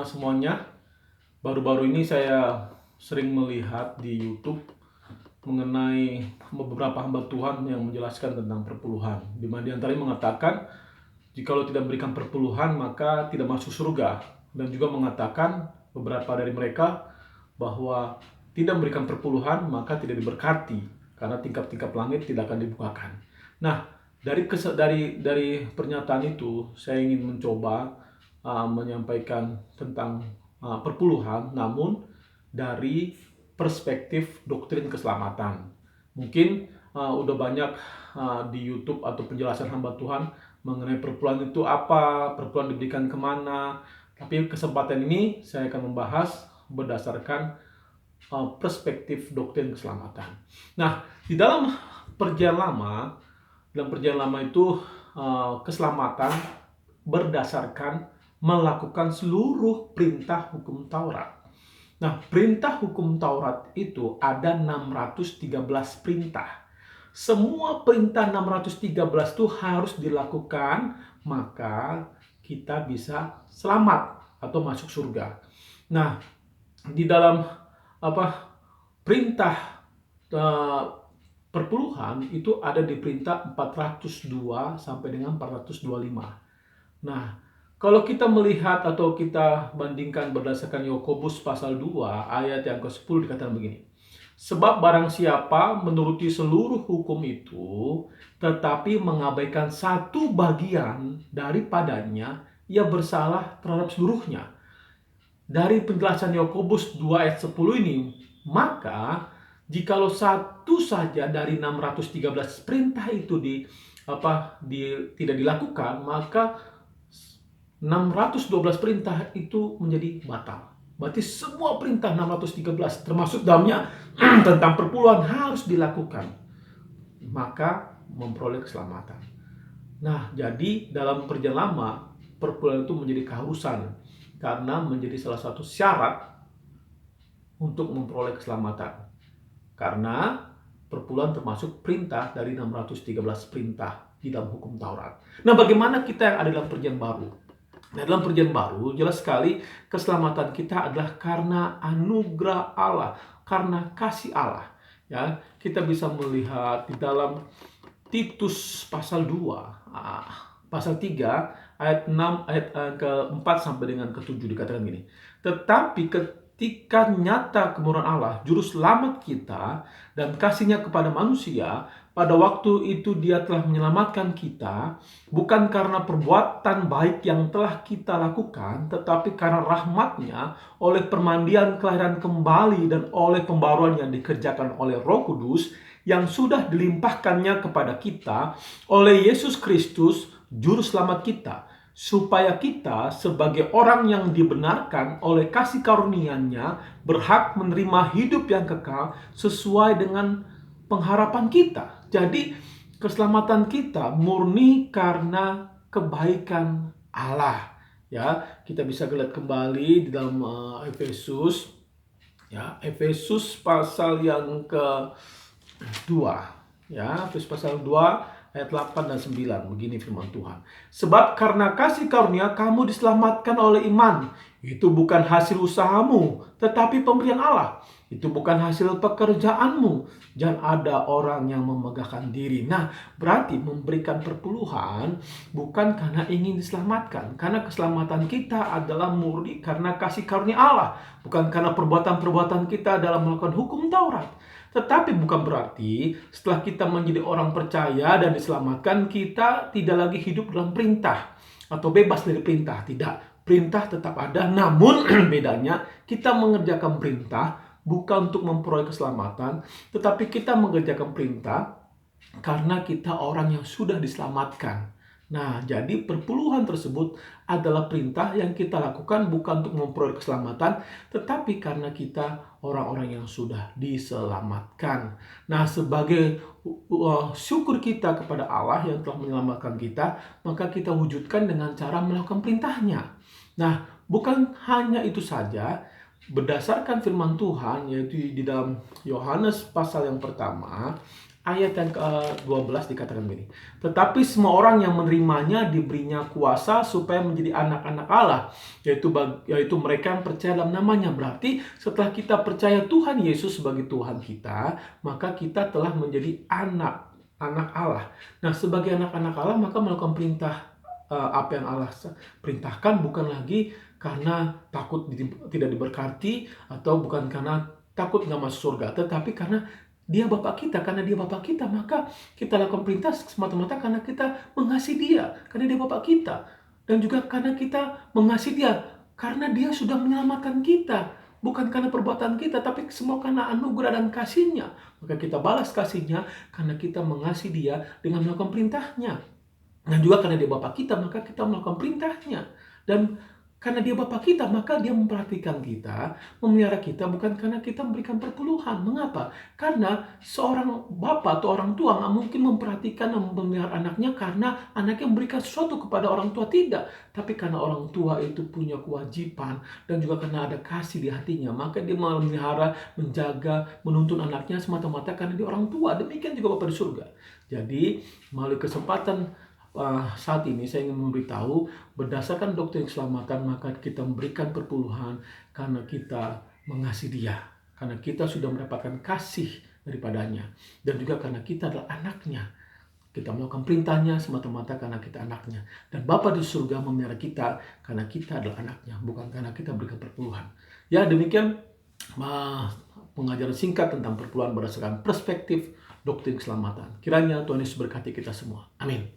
semuanya. Baru-baru ini saya sering melihat di YouTube mengenai beberapa hamba Tuhan yang menjelaskan tentang perpuluhan. Di mana diantaranya mengatakan, jikalau tidak memberikan perpuluhan maka tidak masuk surga. Dan juga mengatakan beberapa dari mereka bahwa tidak memberikan perpuluhan maka tidak diberkati, karena tingkap-tingkap langit tidak akan dibukakan. Nah, dari pernyataan itu saya ingin mencoba menyampaikan tentang perpuluhan, namun dari perspektif doktrin keselamatan. Mungkin udah banyak di YouTube atau penjelasan hamba Tuhan mengenai perpuluhan itu apa, perpuluhan diberikan kemana. Tapi kesempatan ini saya akan membahas berdasarkan perspektif doktrin keselamatan. Nah, di dalam perjanjian lama itu keselamatan berdasarkan melakukan seluruh perintah hukum Taurat. Nah, perintah hukum Taurat itu ada 613 perintah. Semua perintah 613 itu harus dilakukan, maka kita bisa selamat atau masuk surga. Nah, di dalam perintah perpuluhan itu ada di perintah 402 sampai dengan 425. Nah, kalau kita melihat atau kita bandingkan berdasarkan Yakobus pasal 2 ayat yang ke-10 dikatakan begini. Sebab barang siapa menuruti seluruh hukum itu, tetapi mengabaikan satu bagian daripadanya, ia bersalah terhadap seluruhnya. Dari penjelasan Yakobus 2 ayat 10 ini, maka jikalau satu saja dari 613 perintah itu tidak dilakukan, maka 612 perintah itu menjadi batal. Berarti semua perintah 613 termasuk dalamnya tentang perpuluhan harus dilakukan, maka memperoleh keselamatan. Nah, jadi dalam perjanjian lama perpuluhan itu menjadi keharusan karena menjadi salah satu syarat untuk memperoleh keselamatan. Karena perpuluhan termasuk perintah dari 613 perintah di dalam hukum Taurat. Nah, bagaimana kita yang ada dalam perjanjian baru? Nah, dalam perjanjian baru jelas sekali keselamatan kita adalah karena anugerah Allah, karena kasih Allah. Ya, kita bisa melihat di dalam Titus pasal 2, pasal 3 ayat 6 ayat ke-4 sampai dengan ke-7 dikatakan gini. Tetapi ketika nyata kemurahan Allah, juru selamat kita dan kasihnya kepada manusia, pada waktu itu dia telah menyelamatkan kita, bukan karena perbuatan baik yang telah kita lakukan, tetapi karena rahmatnya, oleh permandian kelahiran kembali dan oleh pembaruan yang dikerjakan oleh Roh Kudus, yang sudah dilimpahkannya kepada kita oleh Yesus Kristus, Juru Selamat kita, supaya kita sebagai orang yang dibenarkan oleh kasih karunia-Nya berhak menerima hidup yang kekal sesuai dengan pengharapan kita. Jadi keselamatan kita murni karena kebaikan Allah. Ya, kita bisa lihat kembali di dalam Efesus. Ya, Efesus pasal yang ke-2. Ya, Efesus pasal 2 ayat 8 dan 9. Begini firman Tuhan. Sebab karena kasih karunia kamu diselamatkan oleh iman. Itu bukan hasil usahamu, tetapi pemberian Allah. Itu bukan hasil pekerjaanmu. Jangan ada orang yang memegahkan diri. Nah, berarti memberikan perpuluhan bukan karena ingin diselamatkan. Karena keselamatan kita adalah murni karena kasih karunia Allah. Bukan karena perbuatan-perbuatan kita dalam melakukan hukum Taurat. Tetapi bukan berarti setelah kita menjadi orang percaya dan diselamatkan, kita tidak lagi hidup dalam perintah atau bebas dari perintah. Tidak, perintah tetap ada, namun bedanya kita mengerjakan perintah bukan untuk memperoleh keselamatan, tetapi kita mengerjakan perintah karena kita orang yang sudah diselamatkan. Nah, jadi perpuluhan tersebut adalah perintah yang kita lakukan bukan untuk memperoleh keselamatan, tetapi karena kita orang-orang yang sudah diselamatkan. Nah, sebagai syukur kita kepada Allah yang telah menyelamatkan kita, maka kita wujudkan dengan cara melakukan perintahnya. Nah, bukan hanya itu saja. Berdasarkan firman Tuhan, yaitu di dalam Yohanes pasal yang pertama, ayat yang ke-12 dikatakan begini. Tetapi semua orang yang menerimanya diberinya kuasa supaya menjadi anak-anak Allah, yaitu mereka yang percaya dalam namanya. Berarti setelah kita percaya Tuhan Yesus sebagai Tuhan kita, maka kita telah menjadi anak Allah. Nah, sebagai anak-anak Allah maka melakukan perintah apa yang Allah perintahkan bukan lagi karena takut tidak diberkati atau bukan karena takut nggak masuk surga, tetapi karena dia Bapak kita. Karena dia Bapak kita, maka kita lakukan perintah semata-mata karena kita mengasihi dia, karena dia Bapak kita. Dan juga karena kita mengasihi dia, karena dia sudah menyelamatkan kita. Bukan karena perbuatan kita, tapi semua karena anugerah dan kasih-Nya. Maka kita balas kasih-Nya karena kita mengasihi dia dengan melakukan perintahnya. Dan juga karena dia Bapa kita, maka kita melakukan perintahnya. Dan karena dia Bapa kita, maka dia memperhatikan kita, memelihara kita, bukan karena kita memberikan perpuluhan. Mengapa? Karena seorang Bapa atau orang tua nggak mungkin memperhatikan dan memelihara anaknya karena anaknya memberikan sesuatu kepada orang tua. Tidak. Tapi karena orang tua itu punya kewajiban dan juga karena ada kasih di hatinya, maka dia memelihara, menjaga, menuntun anaknya semata-mata karena dia orang tua. Demikian juga Bapa di surga. Jadi, melalui kesempatan saat ini saya ingin memberitahu, berdasarkan doktrin keselamatan maka kita memberikan perpuluhan karena kita mengasihi dia, karena kita sudah mendapatkan kasih daripadanya, dan juga karena kita adalah anaknya. Kita melakukan perintahnya semata-mata karena kita anaknya. Dan Bapa di surga memelihara kita karena kita adalah anaknya, bukan karena kita berikan perpuluhan. Ya, demikian pengajaran singkat tentang perpuluhan berdasarkan perspektif doktrin keselamatan. Kiranya Tuhan Yesus berkati kita semua. Amin.